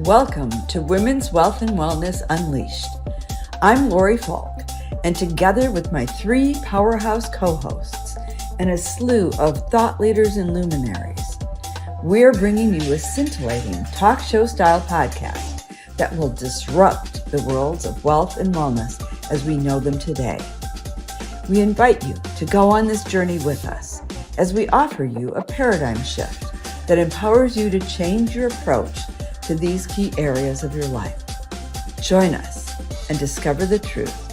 Welcome to Women's Wealth and Wellness Unleashed. I'm Lori Falk, and together with my three powerhouse co-hosts and a slew of thought leaders and luminaries, we're bringing you a scintillating talk show style podcast that will disrupt the worlds of wealth and wellness as we know them today. We invite you to go on this journey with us as we offer you a paradigm shift that empowers you to change your approach to these key areas of your life. Join us and discover the truth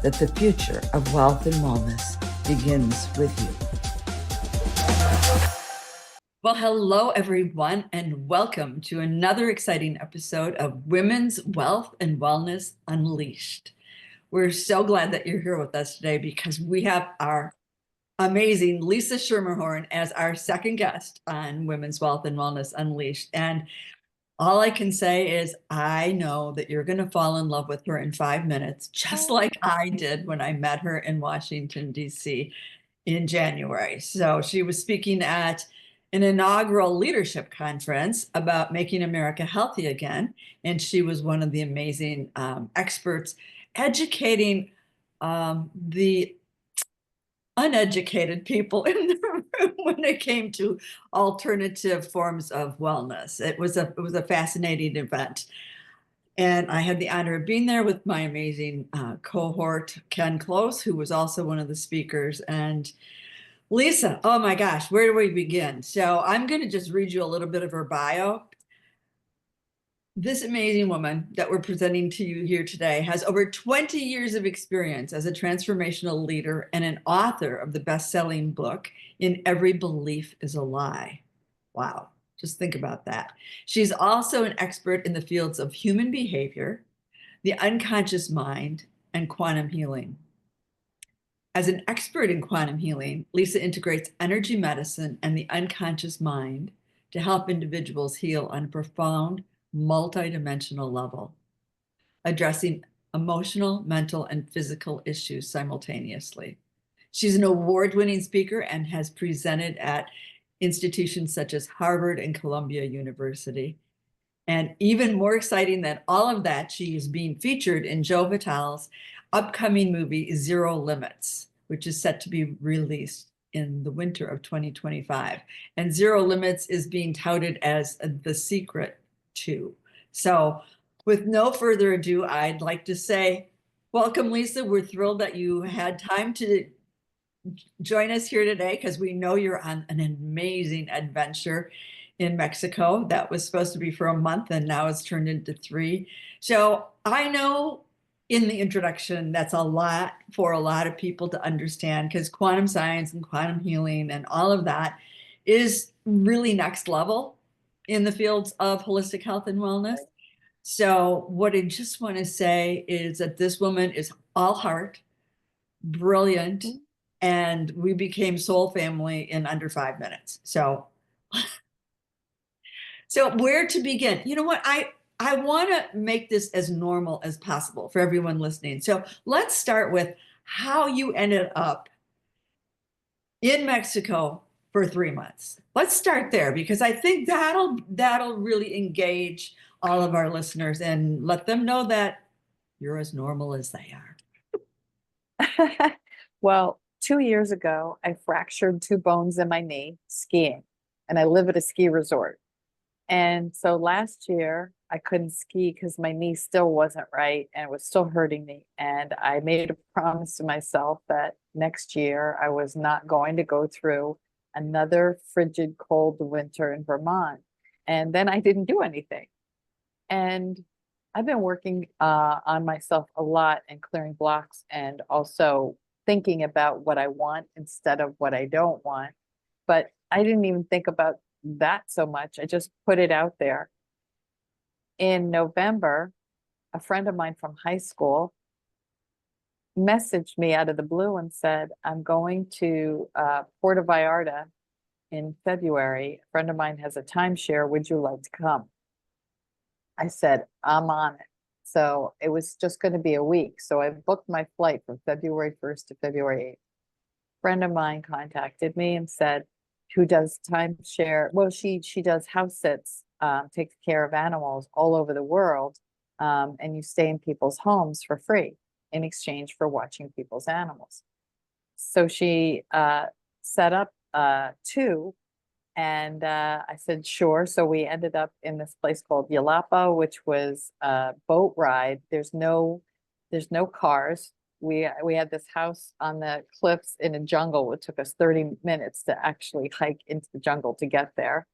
that the future of wealth and wellness begins with you. Well, hello, everyone, and welcome to another exciting episode of Women's Wealth and Wellness Unleashed. We're so glad that you're here with us today because we have our amazing Lisa Schermerhorn as our second guest on Women's Wealth and Wellness Unleashed. And all I can say is I know that you're going to fall in love with her in 5 minutes, just like I did when I met her in Washington, D.C. in January. So she was speaking at an inaugural leadership conference about making America healthy again. And she was one of the amazing experts educating the uneducated people in the room when it came to alternative forms of wellness. It was a fascinating event. And I had the honor of being there with my amazing cohort, Ken Close, who was also one of the speakers. And Lisa, oh my gosh, where do we begin? So I'm going to just read you a little bit of her bio. This amazing woman that we're presenting to you here today has over 20 years of experience as a transformational leader and an author of the best-selling book, In Every Belief is a Lie. Wow, just think about that. She's also an expert in the fields of human behavior, the unconscious mind, and quantum healing. As an expert in quantum healing, Lisa integrates energy medicine and the unconscious mind to help individuals heal on a profound, multidimensional level, addressing emotional, mental, and physical issues simultaneously. She's an award-winning speaker and has presented at institutions such as Harvard and Columbia University. And even more exciting than all of that, she is being featured in Joe Vitale's upcoming movie, Zero Limits, which is set to be released in the winter of 2025. And Zero Limits is being touted as the secret too. So with no further ado, I'd like to say, welcome, Lisa. We're thrilled that you had time to join us here today because we know you're on an amazing adventure in Mexico that was supposed to be for a month and now it's turned into 3. So I know in the introduction, that's a lot for a lot of people to understand because quantum science and quantum healing and all of that is really next level in the fields of holistic health and wellness. So what I just want to say is that this woman is all heart, brilliant, and we became soul family in under 5 minutes. So where to begin? You know what? I want to make this as normal as possible for everyone listening. So let's start with how you ended up in Mexico for 3 months. Let's start there because I think that'll really engage all of our listeners and let them know that you're as normal as they are. Well, 2 years ago, I fractured 2 bones in my knee skiing, and I live at a ski resort. And so last year I couldn't ski because my knee still wasn't right and it was still hurting me. And I made a promise to myself that next year I was not going to go through another frigid, cold winter in Vermont. And then I didn't do anything. And I've been working on myself a lot and clearing blocks and also thinking about what I want instead of what I don't want. But I didn't even think about that so much. I just put it out there. In November, a friend of mine from high school messaged me out of the blue and said, I'm going to Puerto Vallarta in February. A friend of mine has a timeshare. Would you like to come? I said, I'm on it. So it was just going to be a week. So I booked my flight from February 1st to February 8th. A friend of mine contacted me and said, who does timeshare? Well, she does house sits takes care of animals all over the world. And you stay in people's homes for free in exchange for watching people's animals. So she set up two, and I said, sure. So we ended up in this place called Yalapa, which was a boat ride. There's no cars. We had this house on the cliffs in a jungle. It took us 30 minutes to actually hike into the jungle to get there.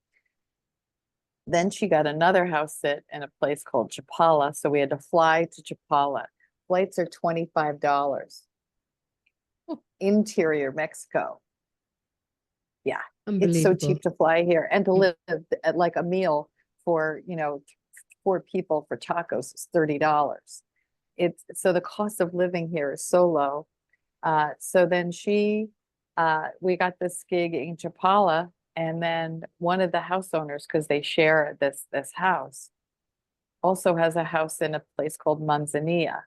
Then she got another house sit in a place called Chapala. So we had to fly to Chapala. Flights are $25. Interior Mexico. Yeah, it's so cheap to fly here, and to live at like a meal for, 4 people for tacos is $30. It's so the cost of living here is so low. So then we got this gig in Chapala, and then one of the house owners, because they share this house, also has a house in a place called Manzanilla,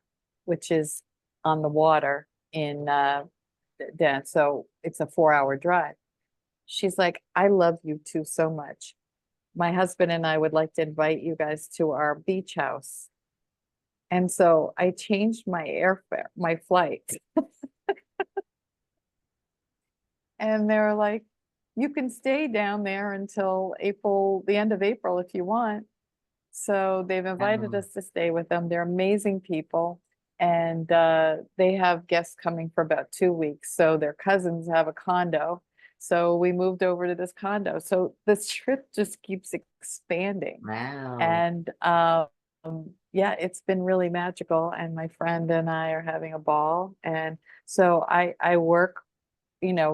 which is on the water in Dan. So it's a 4-hour drive. She's like, I love you two so much. My husband and I would like to invite you guys to our beach house. And so I changed my airfare, my flight. And they're like, you can stay down there until April, the end of April, if you want. So they've invited us to stay with them. They're amazing people. And they have guests coming for about 2 weeks. So their cousins have a condo. So we moved over to this condo. So this trip just keeps expanding. Wow. And yeah, it's been really magical. And my friend and I are having a ball. And so I work,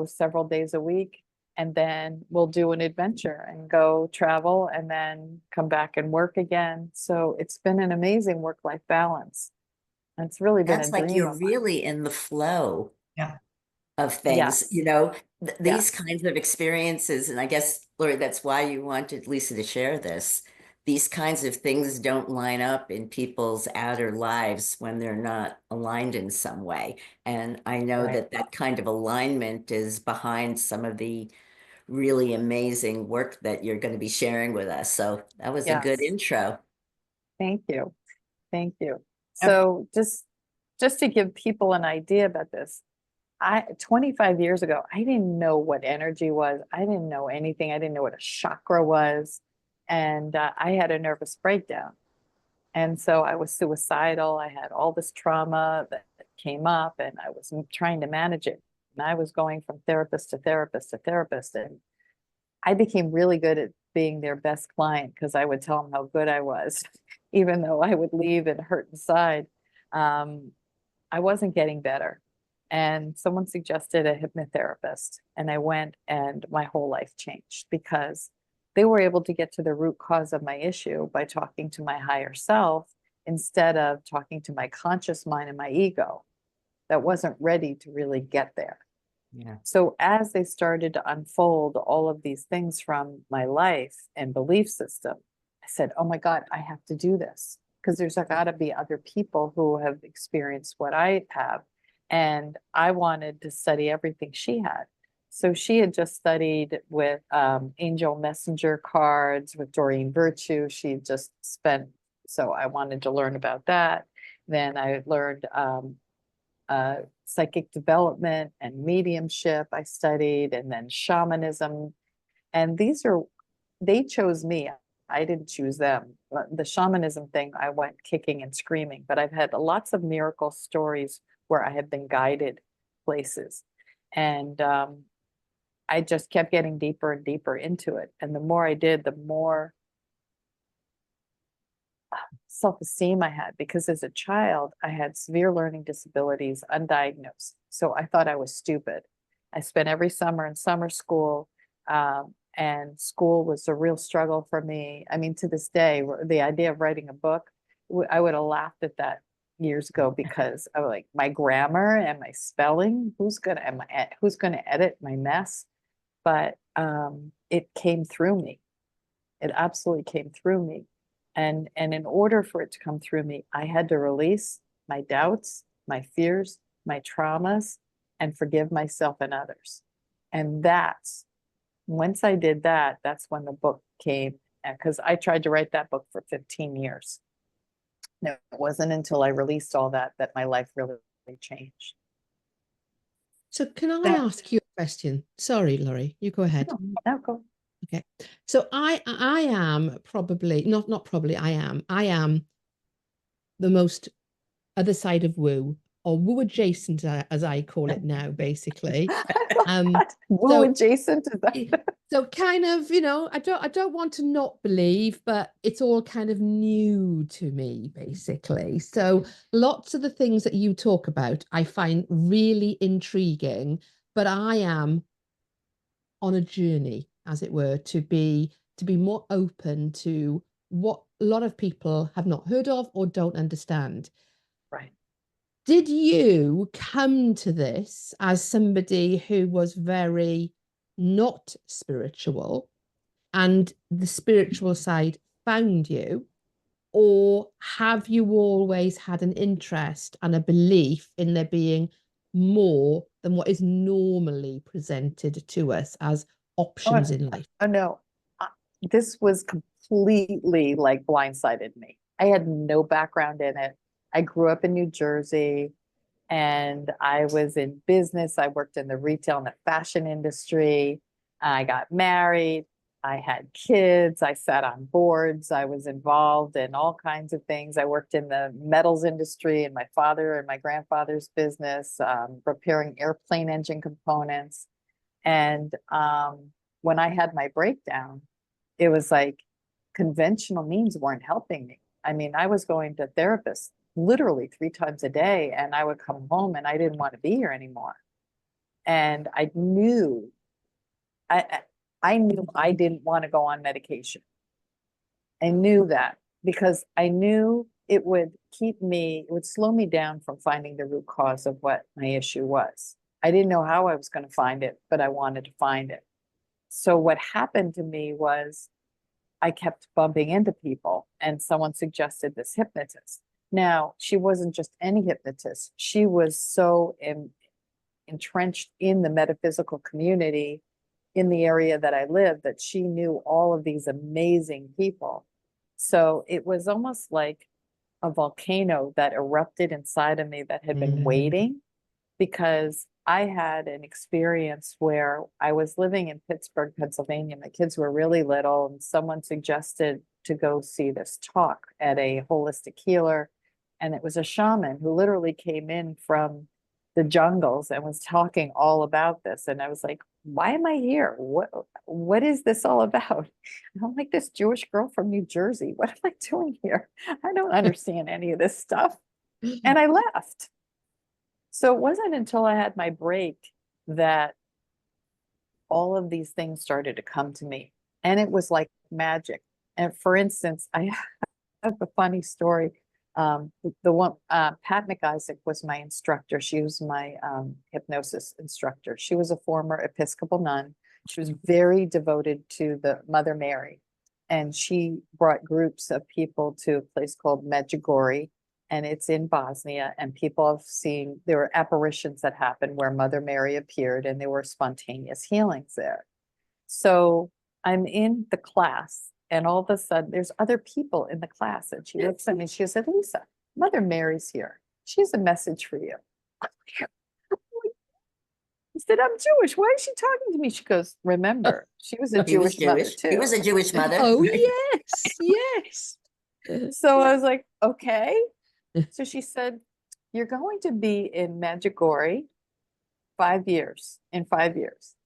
several days a week, and then we'll do an adventure and go travel and then come back and work again. So it's been an amazing work-life balance. And it's really been a Sounds like dream you're of mine. really in the flow Yeah. of things, Yes. these Yes. kinds of experiences. And I guess, Lori, that's why you wanted Lisa to share this. These kinds of things don't line up in people's outer lives when they're not aligned in some way. And I know Right. that kind of alignment is behind some of the really amazing work that you're going to be sharing with us. So that was a good Yes. intro. Thank you. Thank you. So just to give people an idea about this, 25 years ago, I didn't know what energy was. I didn't know anything. I didn't know what a chakra was. And I had a nervous breakdown. And so I was suicidal. I had all this trauma that came up, and I was trying to manage it. And I was going from therapist to therapist to therapist. And I became really good at being their best client because I would tell them how good I was, even though I would leave and hurt inside. I wasn't getting better. And someone suggested a hypnotherapist, and I went, and my whole life changed because they were able to get to the root cause of my issue by talking to my higher self instead of talking to my conscious mind and my ego that wasn't ready to really get there. Yeah. So as they started to unfold all of these things from my life and belief system, I said, oh my God, I have to do this because there's got to be other people who have experienced what I have. And I wanted to study everything she had. So she had just studied with angel messenger cards with Doreen Virtue. She just spent, so I wanted to learn about that. Then I learned psychic development and mediumship I studied, and then shamanism. And they chose me. I didn't choose them. The shamanism thing, I went kicking and screaming, but I've had lots of miracle stories where I have been guided places. And I just kept getting deeper and deeper into it. And the more I did, the more self-esteem I had, because as a child, I had severe learning disabilities, undiagnosed. So I thought I was stupid. I spent every summer in summer school, and school was a real struggle for me. I mean, to this day, the idea of writing a book, I would have laughed at that years ago because I was like, my grammar and my spelling, who's gonna edit my mess? But it came through me. It absolutely came through me. And in order for it to come through me, I had to release my doubts, my fears, my traumas, and forgive myself and others. And once I did that, that's when the book came. because I tried to write that book for 15 years. No, it wasn't until I released all that that my life really changed. So can I That- ask you a question? Sorry, Laurie, you go ahead. No, go. Okay. So I am probably not probably I am the most other side of woo, or woo adjacent as I call it now, basically. Woo so- adjacent is that? So kind of, I don't want to not believe, but it's all kind of new to me, basically. So lots of the things that you talk about, I find really intriguing, but I am on a journey, as it were, to be more open to what a lot of people have not heard of or don't understand. Right. Did you come to this as somebody who was very not spiritual and the spiritual side found you? Or have you always had an interest and a belief in there being more than what is normally presented to us as options in life? Oh no, this was completely like blindsided me. I had no background in it. I grew up in New Jersey and I was in business. I worked in the retail and the fashion industry. I got married. I had kids. I sat on boards. I was involved in all kinds of things. I worked in the metals industry in my father and my grandfather's business, repairing airplane engine components. And when I had my breakdown, it was like conventional means weren't helping me. I mean, I was going to therapists literally 3 times a day, and I would come home and I didn't want to be here anymore. And I knew I didn't want to go on medication. I knew that because I knew it would it would slow me down from finding the root cause of what my issue was. I didn't know how I was going to find it, but I wanted to find it. So what happened to me was I kept bumping into people, and someone suggested this hypnotist. Now, she wasn't just any hypnotist. She was so entrenched in the metaphysical community in the area that I lived that she knew all of these amazing people. So it was almost like a volcano that erupted inside of me that had been waiting, because I had an experience where I was living in Pittsburgh, Pennsylvania. My kids were really little, and someone suggested to go see this talk at a holistic healer. And it was a shaman who literally came in from the jungles and was talking all about this. And I was like, why am I here? What is this all about? I'm like this Jewish girl from New Jersey. What am I doing here? I don't understand any of this stuff. And I left. So it wasn't until I had my break that all of these things started to come to me. And it was like magic. And for instance, I have a funny story. The one, Pat McIsaac was my instructor. She was my hypnosis instructor. She was a former Episcopal nun. She was very devoted to the Mother Mary. And she brought groups of people to a place called Medjugorje, and it's in Bosnia. And people have seen, there were apparitions that happened where Mother Mary appeared, and there were spontaneous healings there. So I'm in the class, and all of a sudden there's other people in the class, and she looks at me, she said, Lisa, Mother Mary's here. She has a message for you. I said, I'm Jewish. Why is she talking to me? She goes, remember, she was a He was Jewish mother Jewish. too. He was a Jewish mother. Oh, yes, yes. So I was like, okay. So she said, you're going to be in Medjugorje 5 years, in 5 years.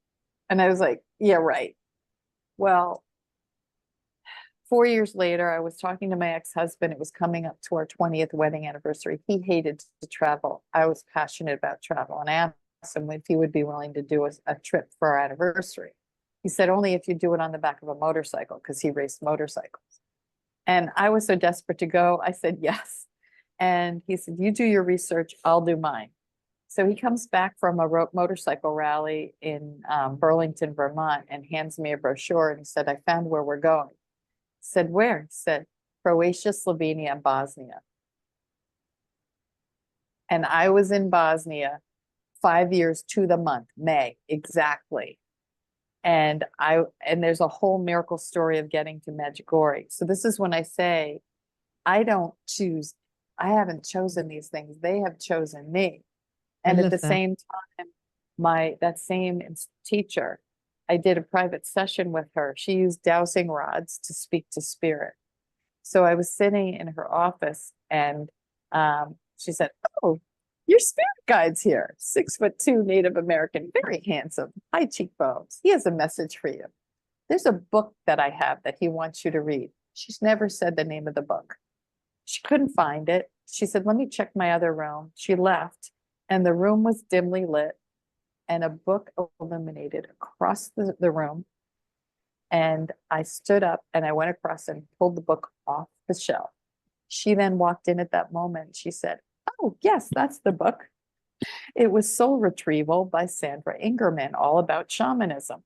And I was like, yeah, right. Well, 4 years later, I was talking to my ex-husband. It was coming up to our 20th wedding anniversary. He hated to travel. I was passionate about travel. And I asked him if he would be willing to do a trip for our anniversary. He said, only if you do it on the back of a motorcycle, because he raced motorcycles. And I was so desperate to go. I said, yes. And he said, you do your research, I'll do mine. So he comes back from a motorcycle rally in Burlington, Vermont, and hands me a brochure. And he said, I found where we're going. I said, where? He said, Croatia, Slovenia, and Bosnia. And I was in Bosnia 5 years to the month, May, exactly. And there's a whole miracle story of getting to Medjugorje. So this is when I say, I don't choose, I haven't chosen these things. They have chosen me. I And at love the that. same time, that same teacher, I did a private session with her. She used dowsing rods to speak to spirit. So I was sitting in her office and she said, "Oh, your spirit guide's here. 6'2" Native American, very handsome, high cheekbones. He has a message for you. There's a book that I have that he wants you to read." She's never said the name of the book. She couldn't find it. She said, "Let me check my other room." She left, and the room was dimly lit, and a book illuminated across the room. And I stood up and I went across and pulled the book off the shelf. She then walked in at that moment. She said, "Oh, yes, that's the book." It was Soul Retrieval by Sandra Ingerman, all about shamanism.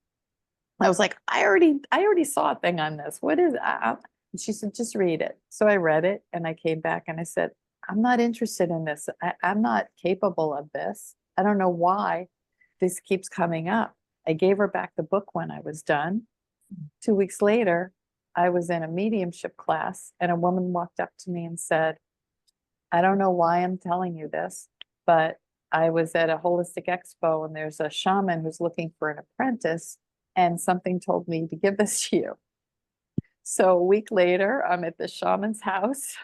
I was like, I already saw a thing on this. What is that? And she said, "Just read it." So I read it and I came back and I said, "I'm not interested in this. I'm not capable of this. I don't know why this keeps coming up." I gave her back the book when I was done. 2 weeks later, I was in a mediumship class and a woman walked up to me and said, "I don't know why I'm telling you this, but I was at a holistic expo and there's a shaman who's looking for an apprentice and something told me to give this to you." So a week later, I'm at the shaman's house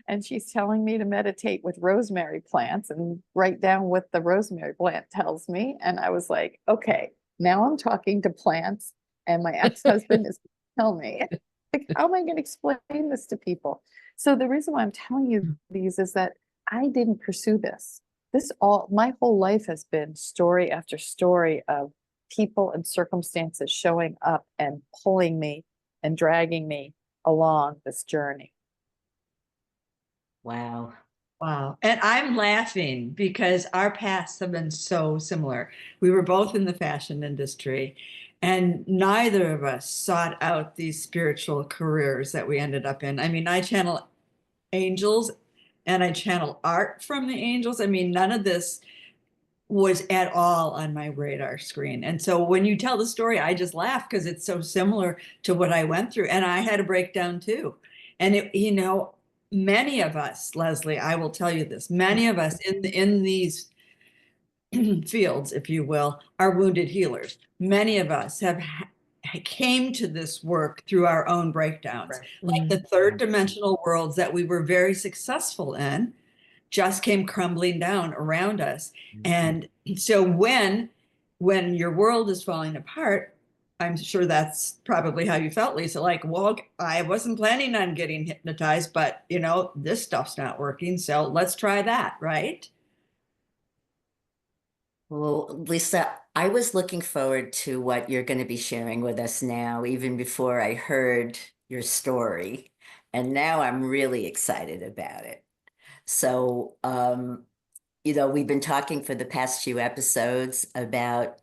and she's telling me to meditate with rosemary plants and write down what the rosemary plant tells me. And I was like, okay, now I'm talking to plants and my ex-husband is telling me, like, how am I going to explain this to people? So the reason why I'm telling you these is that I didn't pursue this. My whole life has been story after story of people and circumstances showing up and pulling me and dragging me along this journey. Wow. Wow. And I'm laughing because our paths have been so similar. We were both in the fashion industry, and neither of us sought out these spiritual careers that we ended up in. I mean, I channel angels and I channel art from the angels. I mean, none of this was at all on my radar screen. And so when you tell the story, I just laugh because it's so similar to what I went through. And I had a breakdown too. And many of us, Leslie, I will tell you this, many of us in these fields, if you will, are wounded healers. Many of us came to this work through our own breakdowns, like the third dimensional worlds that we were very successful in just came crumbling down around us. And so when your world is falling apart, I'm sure that's probably how you felt, Lisa, like, well, I wasn't planning on getting hypnotized, but this stuff's not working, so let's try that, right? Well, Lisa, I was looking forward to what you're going to be sharing with us now, even before I heard your story. And now I'm really excited about it. So, we've been talking for the past few episodes about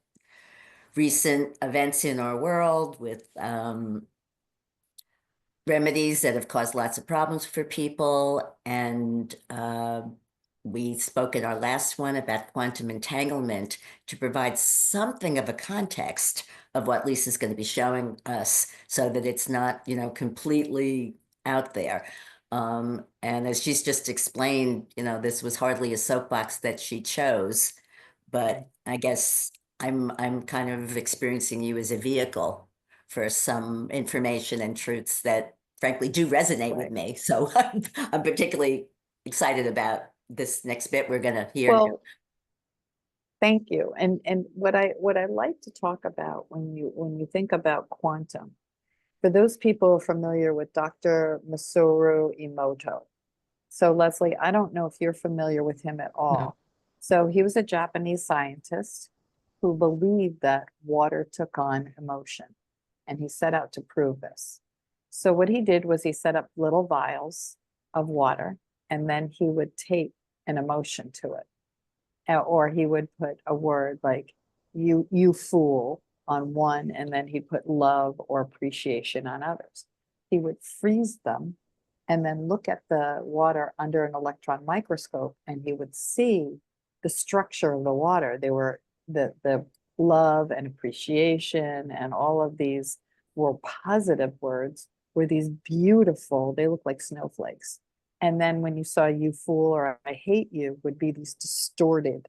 recent events in our world with remedies that have caused lots of problems for people. And we spoke in our last one about quantum entanglement to provide something of a context of what Lisa's going to be showing us so that it's not, completely out there. And as she's just explained, this was hardly a soapbox that she chose, but I guess I'm kind of experiencing you as a vehicle for some information and truths that frankly do resonate with me. So I'm particularly excited about this next bit we're going to hear. Well, thank you. And what I like to talk about when you think about quantum, for those people familiar with Dr. Masaru Emoto. So Leslie, I don't know if you're familiar with him at all. No. So he was a Japanese scientist who believed that water took on emotion, and he set out to prove this. So what he did was he set up little vials of water, and then he would tape an emotion to it. Or he would put a word like you fool on one, and then he'd put love or appreciation on others. He would freeze them and then look at the water under an electron microscope, and he would see the structure of the water. They were the love and appreciation and all of these were positive words, were these beautiful, they look like snowflakes. And then when you saw "you fool" or "I hate you" would be these distorted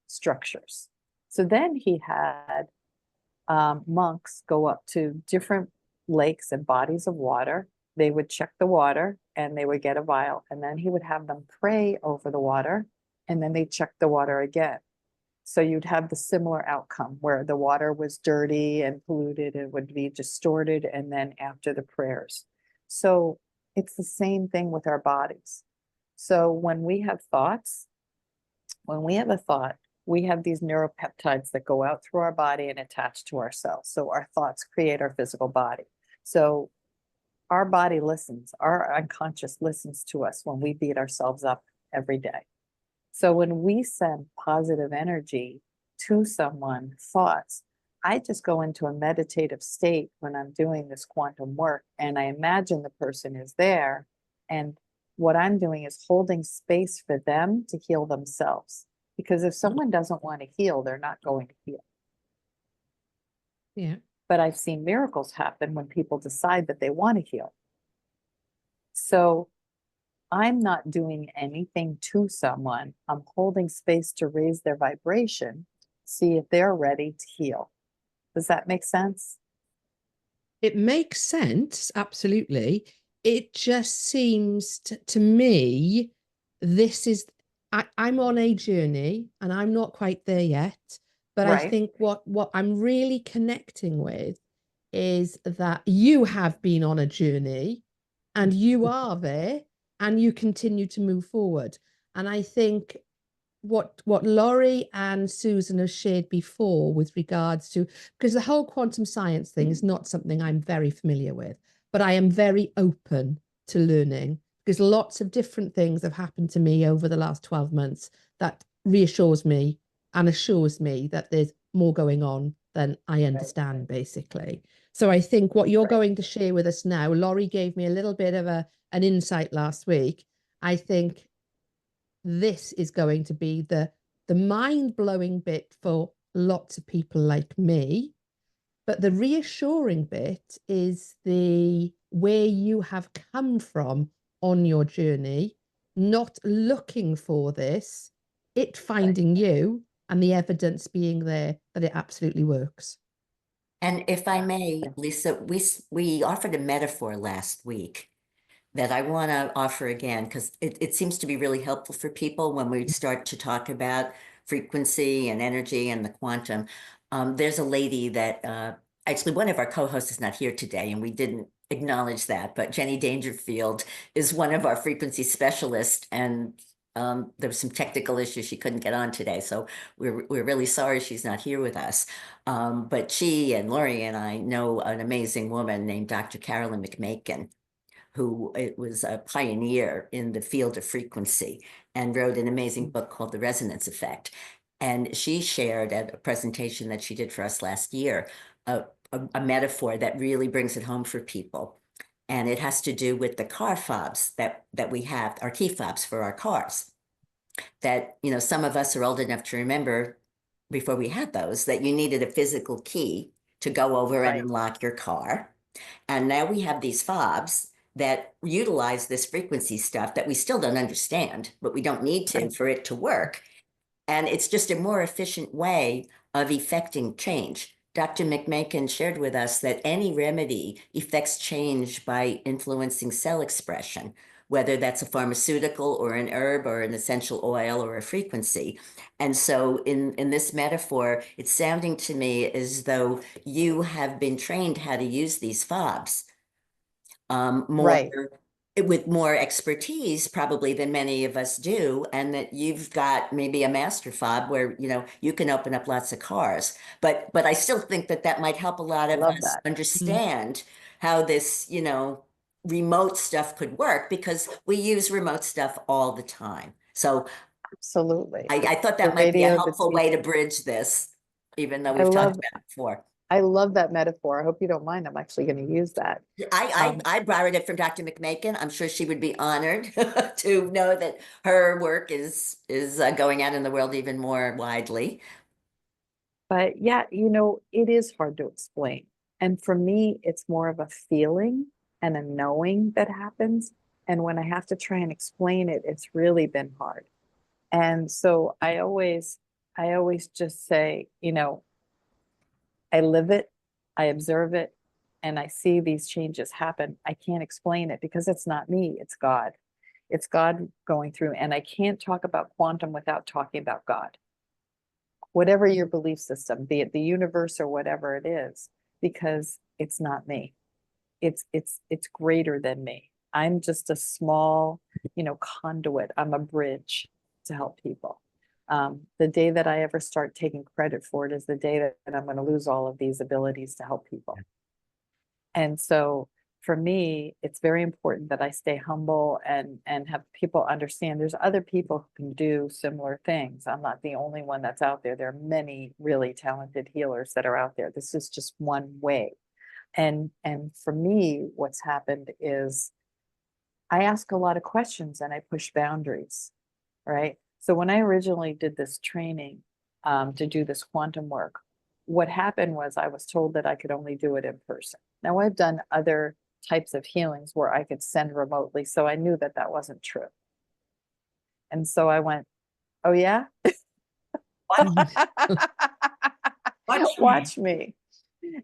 structures. So then he had monks go up to different lakes and bodies of water. They would check the water and they would get a vial, and then he would have them pray over the water, and then they check the water again. So you'd have the similar outcome where the water was dirty and polluted and would be distorted, and then after the prayers. So it's the same thing with our bodies. So when we have thoughts, when we have a thought, we have these neuropeptides that go out through our body and attach to our cells. So our thoughts create our physical body. So our body listens, our unconscious listens to us when we beat ourselves up every day. So when we send positive energy to someone, thoughts, I just go into a meditative state when I'm doing this quantum work, and I imagine the person is there, and what I'm doing is holding space for them to heal themselves. Because if someone doesn't want to heal, they're not going to heal. Yeah. But I've seen miracles happen when people decide that they want to heal. So I'm not doing anything to someone. I'm holding space to raise their vibration, see if they're ready to heal. Does that make sense? It makes sense, absolutely. It just seems to me, this is, I'm on a journey and I'm not quite there yet. But I Right. think what I'm really connecting with is that you have been on a journey and you are there and you continue to move forward. And I think what Laurie and Susan have shared before with regards to, because the whole quantum science thing is not something I'm very familiar with, but I am very open to learning, because lots of different things have happened to me over the last 12 months that reassures me and assures me that there's more going on than I understand, basically. So I think what you're going to share with us now, Laurie gave me a little bit of an insight last week. I think this is going to be the mind-blowing bit for lots of people like me. But the reassuring bit is the where you have come from on your journey, not looking for this, it finding you, and the evidence being there that it absolutely works. And if I may, Lisa, we offered a metaphor last week that I want to offer again, because it seems to be really helpful for people when we start to talk about frequency and energy and the quantum. There's a lady that actually one of our co-hosts is not here today, and we didn't acknowledge that, but Jenny Dangerfield is one of our frequency specialists, and there was some technical issues. She couldn't get on today. So we're really sorry she's not here with us. But she and Lori and I know an amazing woman named Dr. Carolyn McMakin, who it was a pioneer in the field of frequency and wrote an amazing book called The Resonance Effect. And she shared at a presentation that she did for us last year, a metaphor that really brings it home for people. And it has to do with the car fobs that we have, our key fobs for our cars. That, you know, some of us are old enough to remember before we had those, that you needed a physical key to go over and unlock your car. And now we have these fobs that utilize this frequency stuff that we still don't understand, but we don't need to for it to work. And it's just a more efficient way of effecting change. Dr. McMakin shared with us that any remedy effects change by influencing cell expression, whether that's a pharmaceutical or an herb or an essential oil or a frequency. And so in this metaphor, it's sounding to me as though you have been trained how to use these fobs with more expertise probably than many of us do, and that you've got maybe a master fob where, you know, you can open up lots of cars. But I still think that might help a lot of us understand how this, you know, remote stuff could work, because we use remote stuff all the time. So absolutely. I thought that might be a helpful way to bridge this, even though we've talked about it before. I love that metaphor. I hope you don't mind. I'm actually going to use that. I borrowed it from Dr. McMakin. I'm sure she would be honored to know that her work is going out in the world even more widely. But yeah, it is hard to explain. And for me, it's more of a feeling and a knowing that happens. And when I have to try and explain it, it's really been hard. And so I always just say, I live it, I observe it, and I see these changes happen. I can't explain it because it's not me, it's God. It's God going through, and I can't talk about quantum without talking about God. Whatever your belief system, be it the universe or whatever it is, because it's not me. It's greater than me. I'm just a small, conduit. I'm a bridge to help people. The day that I ever start taking credit for it is the day that I'm going to lose all of these abilities to help people. And so for me, it's very important that I stay humble and have people understand there's other people who can do similar things. I'm not the only one that's out there. There are many really talented healers that are out there. This is just one way. And for me, what's happened is I ask a lot of questions and I push boundaries, right? So when I originally did this training to do this quantum work, what happened was I was told that I could only do it in person. Now I've done other types of healings where I could send remotely, so I knew that that wasn't true. And so I went, oh yeah? Watch me.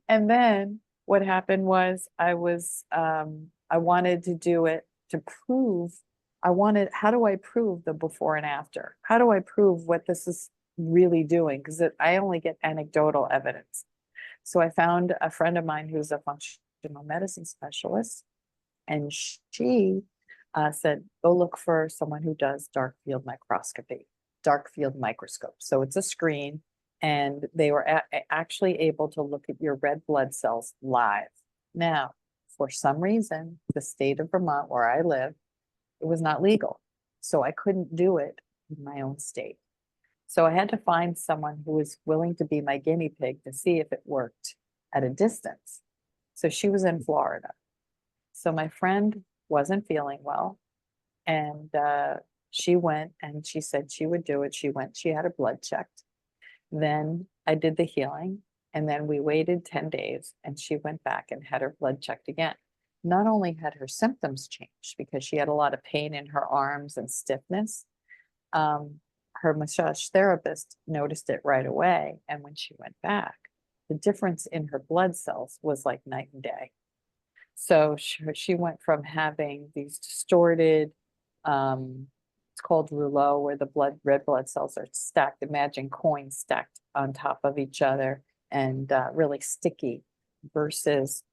And then what happened was I wanted to do it to prove, how do I prove the before and after? How do I prove what this is really doing? Because I only get anecdotal evidence. So I found a friend of mine who's a functional medicine specialist, and she said, go look for someone who does dark field microscope. So it's a screen, and they were actually able to look at your red blood cells live. Now, for some reason, the state of Vermont, where I live, it was not legal. So I couldn't do it in my own state. So I had to find someone who was willing to be my guinea pig to see if it worked at a distance. So she was in Florida. So my friend wasn't feeling well, and she went and she said she would do it. She went, she had her blood checked. Then I did the healing, and then we waited 10 days, and she went back and had her blood checked again. Not only had her symptoms changed because she had a lot of pain in her arms and stiffness, her massage therapist noticed it right away. And when she went back, the difference in her blood cells was like night and day. So she went from having these distorted, it's called rouleau, where the red blood cells are stacked. Imagine coins stacked on top of each other and really sticky, versus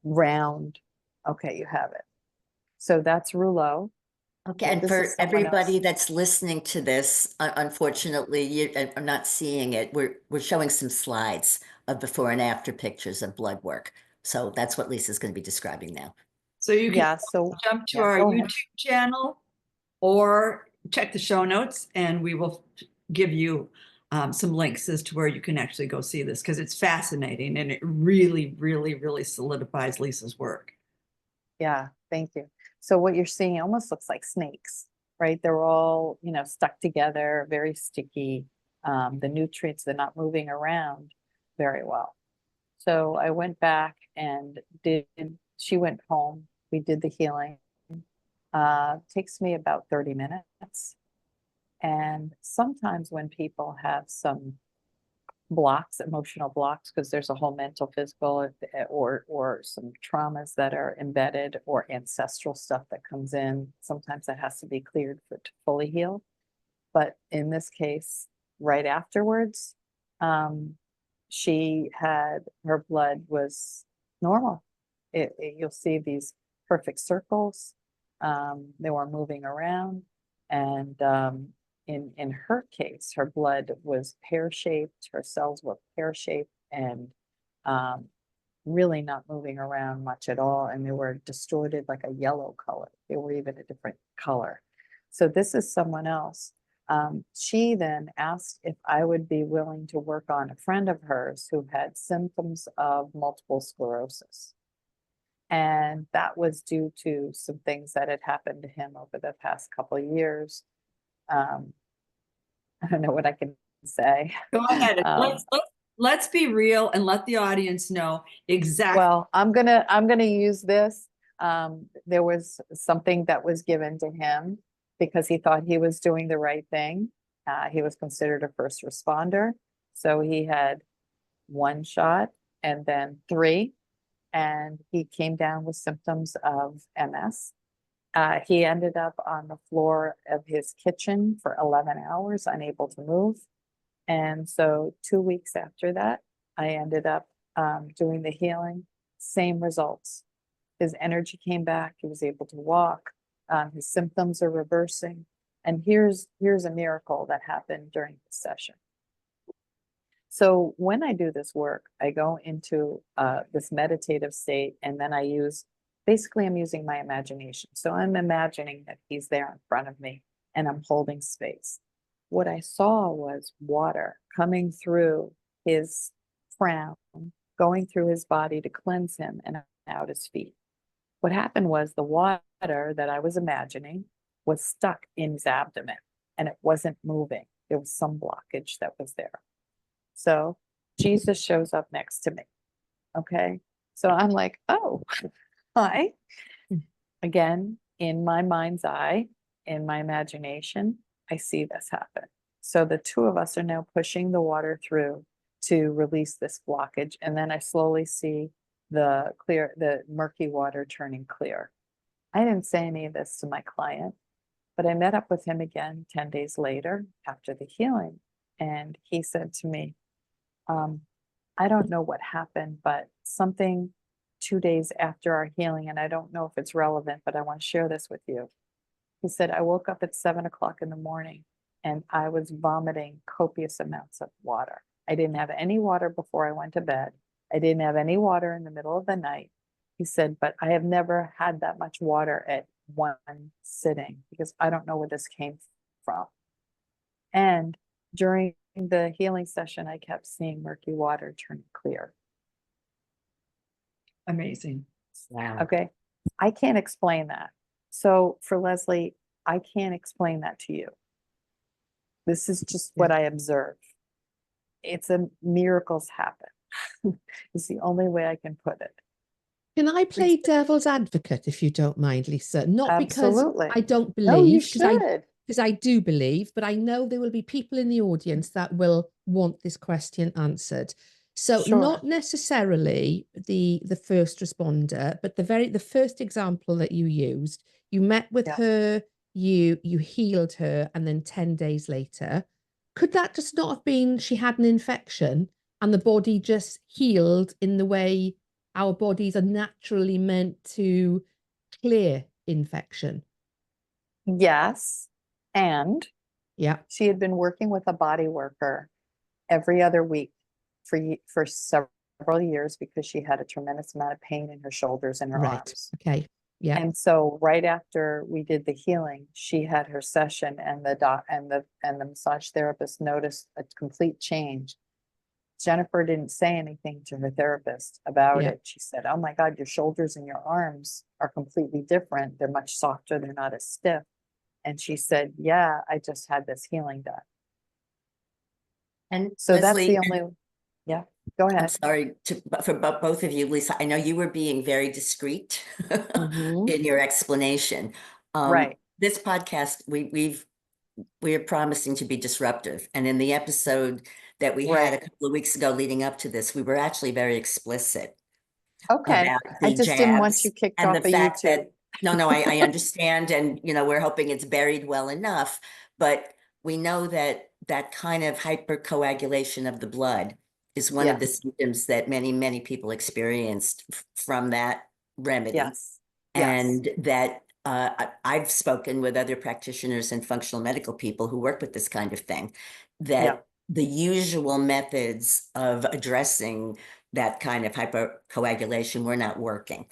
round. Okay, you have it. So that's rouleau. Okay, and This for is someone everybody else. that's listening to this, unfortunately, I'm not seeing it. We're showing some slides of before and after pictures of blood work. So that's what Lisa's going to be describing now. So you can Yeah, so jump to yeah, our go ahead. YouTube channel or check the show notes, and we will give you some links as to where you can actually go see this, because it's fascinating and it really, really, really solidifies Lisa's work. Yeah, thank you. So what you're seeing almost looks like snakes, right? They're all, stuck together, very sticky. The nutrients, they're not moving around very well. So I went back and she went home. We did the healing. Takes me about 30 minutes. And sometimes when people have some blocks, emotional blocks, because there's a whole mental, physical, or some traumas that are embedded, or ancestral stuff that comes in. Sometimes that has to be cleared for to fully heal. But in this case, right afterwards, she had, her blood was normal. You'll see these perfect circles. They were moving around, and in her case, her blood was pear-shaped, her cells were pear-shaped, and really not moving around much at all. And they were distorted like a yellow color. They were even a different color. So this is someone else. She then asked if I would be willing to work on a friend of hers who had symptoms of multiple sclerosis. And that was due to some things that had happened to him over the past couple of years. I don't know what I can say. Go ahead. Um, Let's be real and let the audience know exactly. Well, I'm gonna use this. There was something that was given to him because he thought he was doing the right thing. He was considered a first responder, so he had 1 shot and then 3, and he came down with symptoms of MS. He ended up on the floor of his kitchen for 11 hours, unable to move. And so 2 weeks after that, I ended up doing the healing, same results. His energy came back, he was able to walk, his symptoms are reversing. And here's a miracle that happened during the session. So when I do this work, I go into this meditative state, and then basically I'm using my imagination. So I'm imagining that he's there in front of me and I'm holding space. What I saw was water coming through his crown, going through his body to cleanse him and out his feet. What happened was the water that I was imagining was stuck in his abdomen and it wasn't moving. There was some blockage that was there. So Jesus shows up next to me. Okay. So I'm like, oh, hi. Again, in my mind's eye, in my imagination, I see this happen. So the two of us are now pushing the water through to release this blockage. And then I slowly see the murky water turning clear. I didn't say any of this to my client, but I met up with him again 10 days later after the healing. And he said to me, I don't know what happened, but something 2 days after our healing, and I don't know if it's relevant, but I want to share this with you. He said, I woke up at 7 o'clock in the morning and I was vomiting copious amounts of water. I didn't have any water before I went to bed. I didn't have any water in the middle of the night. He said, but I have never had that much water at one sitting because I don't know where this came from. And during the healing session, I kept seeing murky water turn clear. Amazing. Wow. Okay. I can't explain that. So for Leslie, I can't explain that to you. This is just what I observe. It's miracles happen. It's the only way I can put it. Can I play devil's advocate if you don't mind, Lisa? Not Absolutely. because I don't No, you believe, should. because I do believe, but I know there will be people in the audience that will want this question answered. So Sure. not necessarily the first responder, but the first example that you used, you met with her, you healed her, and then 10 days later, could that just not have been she had an infection and the body just healed in the way our bodies are naturally meant to clear infection? Yes. And she had been working with a body worker every other week for several years because she had a tremendous amount of pain in her shoulders and her arms. Okay. Yeah. And so right after we did the healing, she had her session and the massage therapist noticed a complete change. Jennifer didn't say anything to her therapist about it. She said, oh my God, your shoulders and your arms are completely different. They're much softer. They're not as stiff. And she said, yeah, I just had this healing done. And so Leslie, that's the only, go ahead. I'm sorry for both of you, Lisa. I know you were being very discreet in your explanation. Right. This podcast, we're promising to be disruptive. And in the episode that we had a couple of weeks ago leading up to this, we were actually very explicit. Okay. About I the just didn't want jabs you kicked and off the of fact YouTube. that no, I understand, and we're hoping it's buried well enough, but we know that that kind of hypercoagulation of the blood is one of the symptoms that many people experienced from that remedy. Yes. And that I've spoken with other practitioners and functional medical people who work with this kind of thing, that the usual methods of addressing that kind of hypercoagulation were not working.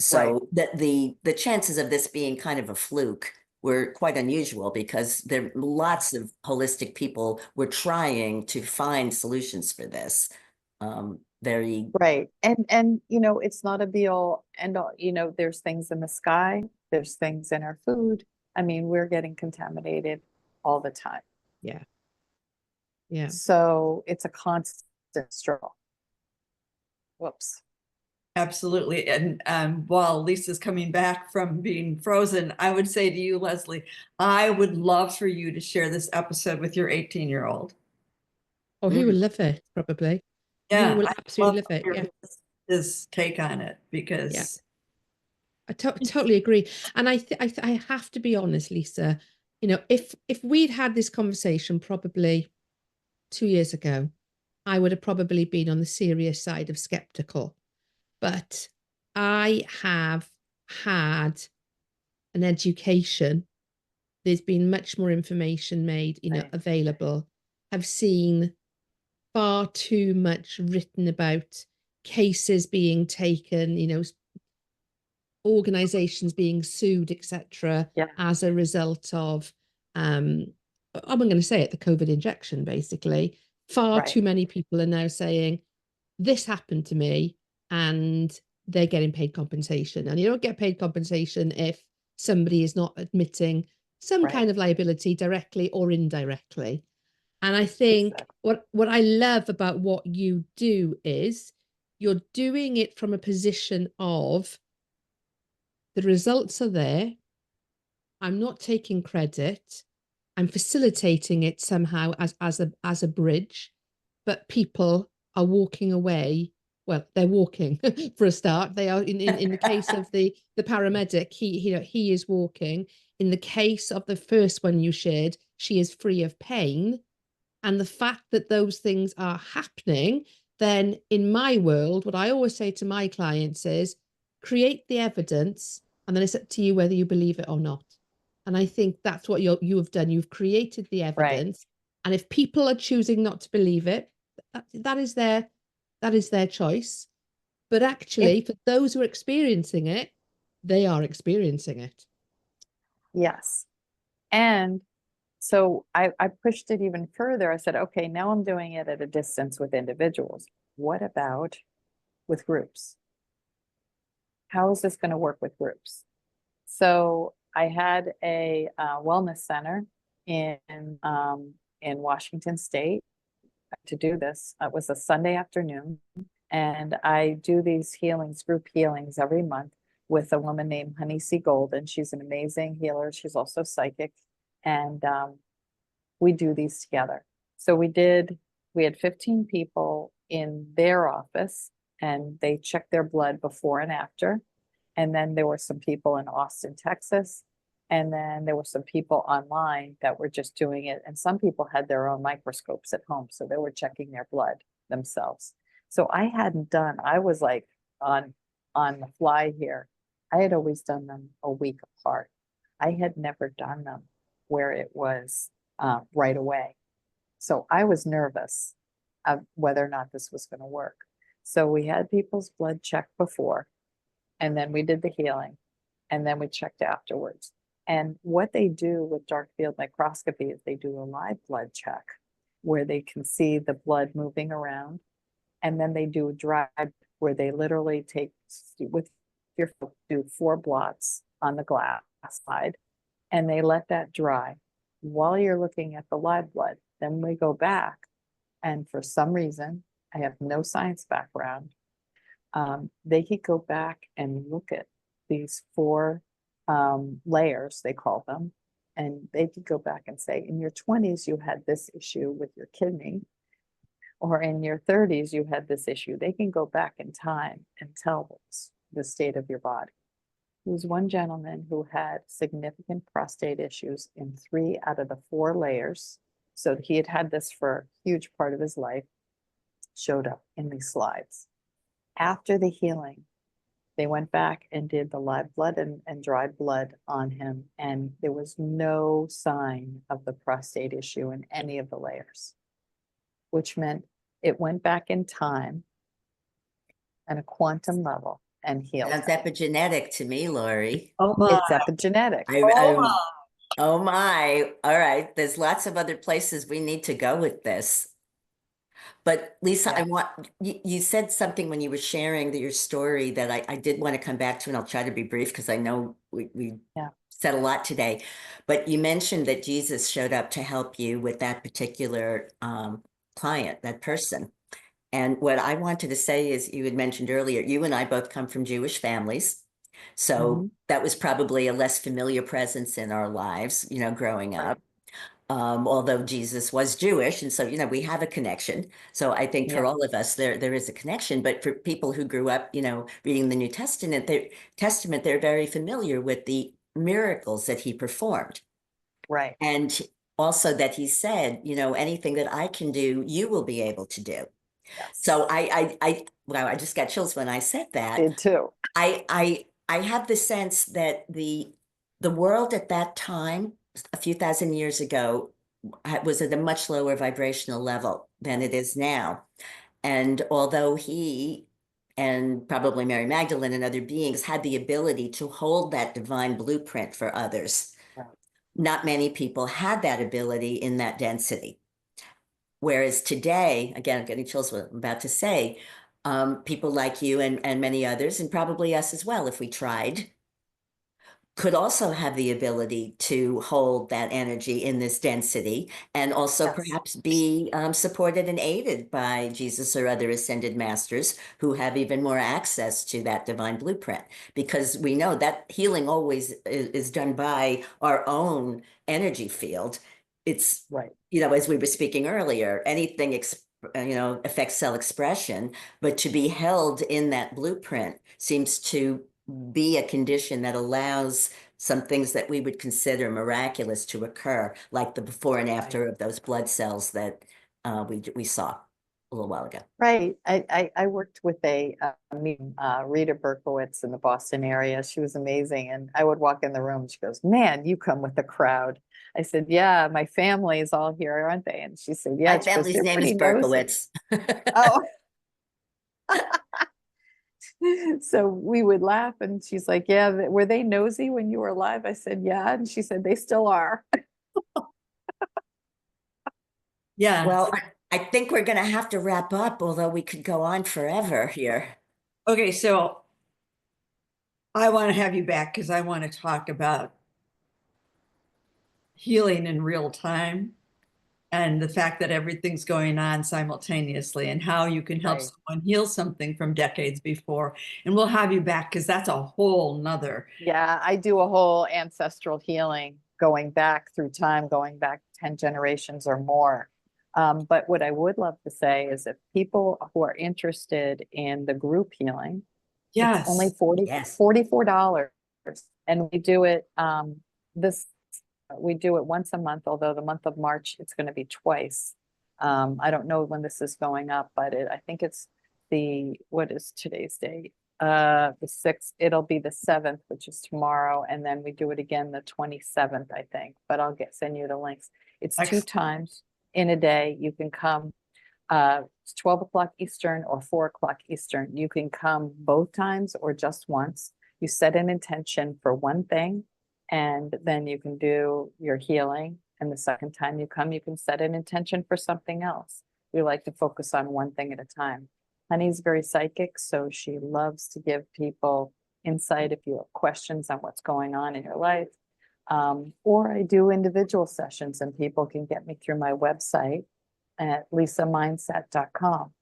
So that the chances of this being kind of a fluke were quite unusual because there lots of holistic people were trying to find solutions for this. Very right. And it's not a be all end all. There's things in the sky, there's things in our food. I mean, we're getting contaminated all the time. Yeah. Yeah. So it's a constant struggle. Whoops. Absolutely. And while Lisa's coming back from being frozen, I would say to you, Leslie, I would love for you to share this episode with your 18-year-old. Oh, he will love it, probably. He Yeah, will I'd absolutely love love to it. hear Yeah. his take on it, Yeah. because I totally agree. And I have to be honest, Lisa, you know, if we'd had this conversation probably 2 years ago, I would have probably been on the serious side of skeptical. But I have had an education. There's been much more information made, you know, Right. available. I've seen far too much written about cases being taken, you know, organizations being sued, etc., Yeah. as a result of I'm going to say it, the COVID injection, basically. Far Right. too many people are now saying, this happened to me, and they're getting paid compensation. And you don't get paid compensation if somebody is not admitting some Right. kind of liability directly or indirectly. And I think Exactly. what I love about what you do is you're doing it from a position of the results are there. I'm not taking credit. I'm facilitating it somehow as a bridge, but people are walking away. Well, they're walking for a start. They are in the case of the paramedic, he is walking. In the case of the first one you shared, she is free of pain. And the fact that those things are happening, then in my world, what I always say to my clients is create the evidence, and then it's up to you whether you believe it or not. And I think that's what you have done. You've created the evidence. Right. And if people are choosing not to believe it, that is their choice. But actually, for those who are experiencing it, they are experiencing it. Yes. And so I pushed it even further. I said, okay, now I'm doing it at a distance with individuals. What about with groups? How is this going to work with groups? So I had a wellness center in Washington State to do this. It was a Sunday afternoon, and I do these healings, group healings every month with a woman named Honey C. Golden. She's an amazing healer. She's also psychic, and we do these together. So we had 15 people in their office, and they checked their blood before and after. And then there were some people in Austin, Texas. And then there were some people online that were just doing it. And some people had their own microscopes at home. So they were checking their blood themselves. So I was like on the fly here. I had always done them a week apart. I had never done them where it was right away. So I was nervous of whether or not this was going to work. So we had people's blood checked before, and then we did the healing, and then we checked afterwards. And what they do with dark field microscopy is they do a live blood check where they can see the blood moving around. And then they do a dry where they literally take with your foot, do 4 blots on the glass side, and they let that dry while you're looking at the live blood. Then we go back, and for some reason, I have no science background, they could go back and look at these 4 layers, they call them, and they could go back and say, in your 20s, you had this issue with your kidney, or in your 30s, you had this issue. They can go back in time and tell the state of your body. There was one gentleman who had significant prostate issues in 3 out of the 4 layers. So he had this for a huge part of his life, showed up in these slides. After the healing, they went back and did the live blood and dried blood on him, and there was no sign of the prostate issue in any of the layers, which meant it went back in time at a quantum level and healed Sounds him. epigenetic to me, Lori. oh my, It's epigenetic. Oh my. All right. There's lots of other places we need to go with this. But Lisa, Yeah. you said something when you were sharing your story that I did want to come back to, and I'll try to be brief because I know we Yeah. said a lot today, but you mentioned that Jesus showed up to help you with that particular client, that person. And what I wanted to say is, you had mentioned earlier, you and I both come from Jewish families. So that was probably a less familiar presence in our lives, growing up. Although Jesus was Jewish, and so we have a connection. So I think for Yeah. all of us, there is a connection. But for people who grew up, reading the New Testament, they're very familiar with the miracles that he performed, Right. and also that he said, anything that I can do, you will be able to do. Yes. So wow, I just got chills when I said that. Did too. I have the sense that the world at that time, a few thousand years ago, was at a much lower vibrational level than it is now. And although he and probably Mary Magdalene and other beings had the ability to hold that divine blueprint for others, Right. not many people had that ability in that density. Whereas today, again, I'm getting chills what I'm about to say, people like you and many others, and probably us as well, if we tried, could also have the ability to hold that energy in this density, and also Yes. perhaps be supported and aided by Jesus or other ascended masters who have even more access to that divine blueprint. Because we know that healing always is done by our own energy field. It's, Right. as we were speaking earlier, anything affects cell expression, but to be held in that blueprint seems to be a condition that allows some things that we would consider miraculous to occur, like the before and after of those blood cells that we saw a little while ago. Right. I worked with Rita Berkowitz in the Boston area. She was amazing. And I would walk in the room. She goes, "Man, you come with the crowd." I said, "Yeah, my family is all here, aren't they?" And she said, "Yeah." My She goes, family's "They're name is pretty nosy." Berkowitz. Oh. So we would laugh, and she's like, "Yeah, were they nosy when you were alive?" I said, "Yeah." And she said, "They still are." Yeah. Well, I think we're going to have to wrap up, although we could go on forever here. Okay, so I want to have you back because I want to talk about healing in real time and the fact that everything's going on simultaneously and how you can help Right. someone heal something from decades before. And we'll have you back because that's a whole nother. Yeah, I do a whole ancestral healing going back through time, going back 10 generations or more. But what I would love to say is if people who are interested in the group healing, Yes. it's only Yes. $44. And we do it we do it once a month, although the month of March, it's going to be twice. I don't know when this is going up, but I think it's what is today's date? The 6th, it'll be the 7th, which is tomorrow. And then we do it again, the 27th, I think, but I'll send you the links. It's 2 Excellent. times in a day. You can come, it's 12 o'clock Eastern or 4 o'clock Eastern. You can come both times or just once. You set an intention for one thing, and then you can do your healing. And the second time you come, you can set an intention for something else. We like to focus on one thing at a time. Honey's very psychic, so she loves to give people insight if you have questions on what's going on in your life. Or I do individual sessions, and people can get me through my website at lisamindset.com.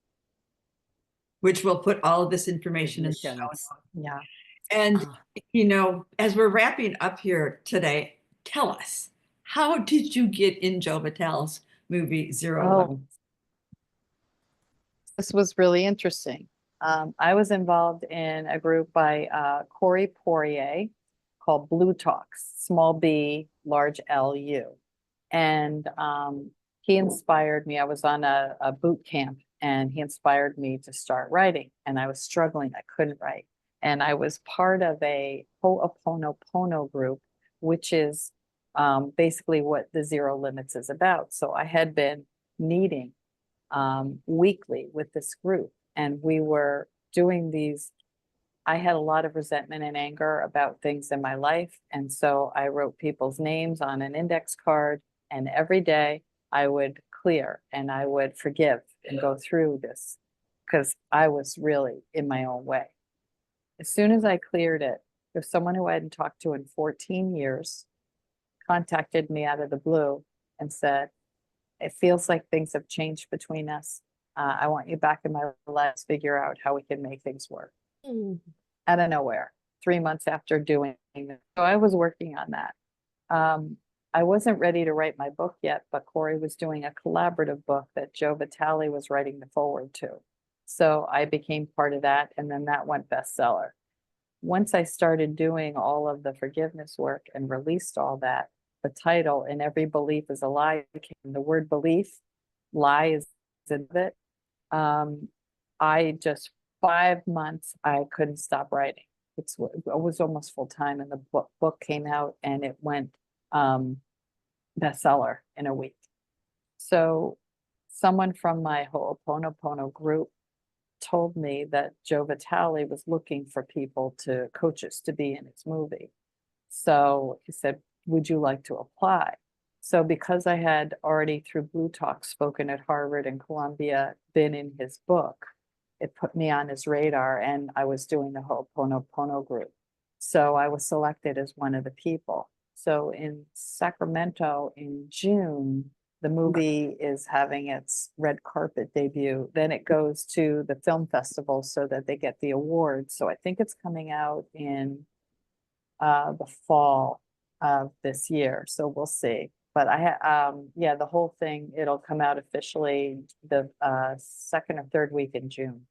Which will put all of this information in the show notes. Yeah. And, as we're wrapping up here today, tell us, how did you get in Joe Vitale's movie Zero? This was really interesting. I was involved in a group by Corey Poirier called Blue Talks, small b, large LU. And he inspired me. I was on a boot camp, and he inspired me to start writing. And I was struggling. I couldn't write. And I was part of a Ho'oponopono group, which is basically what the Zero Limits is about. So I had been meeting weekly with this group, and we were doing these. I had a lot of resentment and anger about things in my life. And so I wrote people's names on an index card, and every day I would clear and I would forgive and go through this because I was really in my own way. As soon as I cleared it, There's someone who I hadn't talked to in 14 years contacted me out of the blue and said, it feels like things have changed between us. I want you back in my life. Let's figure out how we can make things work. Mm. Out of nowhere, 3 months after doing it. So I was working on that. I wasn't ready to write my book yet, but Corey was doing a collaborative book that Joe Vitale was writing the forward to. So I became part of that, and then that went bestseller. Once I started doing all of the forgiveness work and released all that, the title, "And Every Belief is a Lie," became the word belief, lie is in it. I just 5 months, I couldn't stop writing. It was almost full time, and the book came out and it went bestseller in a week. So someone from my Ho'oponopono group told me that Joe Vitale was looking for people coaches to be in his movie. So he said, would you like to apply? So because I had already through Blue Talk spoken at Harvard and Columbia, been in his book, it put me on his radar, and I was doing the Ho'oponopono group. So I was selected as one of the people. So in Sacramento in June, the movie is having its red carpet debut. Then it goes to the film festival so that they get the awards. So I think it's coming out in the fall of this year. So we'll see. But yeah, the whole thing, it'll come out officially the second or third week in June.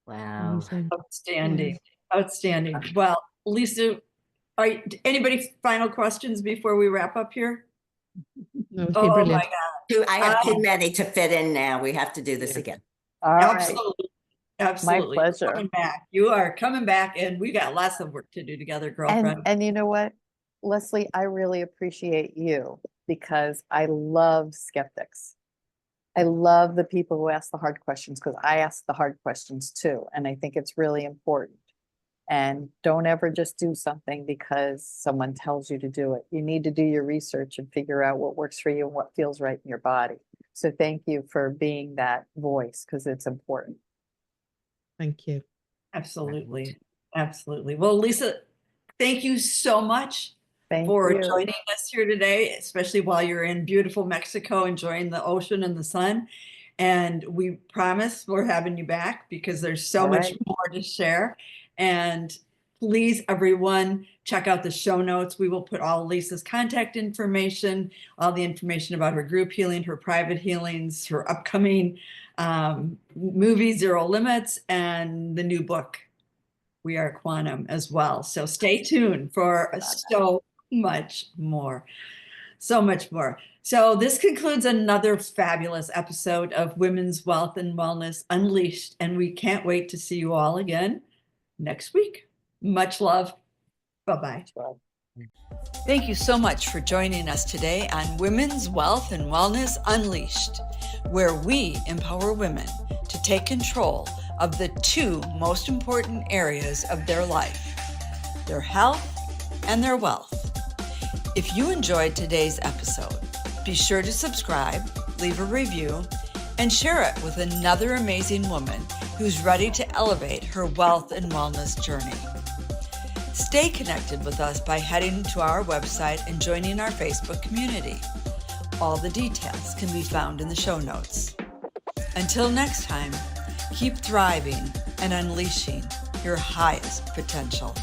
Wow. Amazing. Outstanding. Outstanding. Well, Lisa, anybody final questions before we wrap up here? No, it's been Oh brilliant. my God. I have too many to fit in now. We have to do this again. All right. Absolutely. Absolutely. My pleasure. Coming back. You are coming back, and we got lots of work to do together, girlfriend. And you know what, Leslie, I really appreciate you because I love skeptics. I love the people who ask the hard questions because I ask the hard questions too. And I think it's really important. And don't ever just do something because someone tells you to do it. You need to do your research and figure out what works for you and what feels right in your body. So thank you for being that voice because it's important. Thank you. Absolutely. Absolutely. Well, Lisa, thank you so much Thank for you. joining us here today, especially while you're in beautiful Mexico, enjoying the ocean and the sun. And we promise we're having you back because there's so All much right. more to share. And please, everyone, check out the show notes. We will put all Lisa's contact information, all the information about her group healing, her private healings, her upcoming movie, Zero Limits, and the new book, We Are Quantum, as well. So stay tuned for so much more. So much more. So this concludes another fabulous episode of Women's Wealth and Wellness Unleashed, and we can't wait to see you all again next week. Much love. Bye-bye. Thank you so much for joining us today on Women's Wealth and Wellness Unleashed, where we empower women to take control of the two most important areas of their life, their health and their wealth. If you enjoyed today's episode, be sure to subscribe, leave a review, and share it with another amazing woman who's ready to elevate her wealth and wellness journey. Stay connected with us by heading to our website and joining our Facebook community. All the details can be found in the show notes. Until next time, keep thriving and unleashing your highest potential.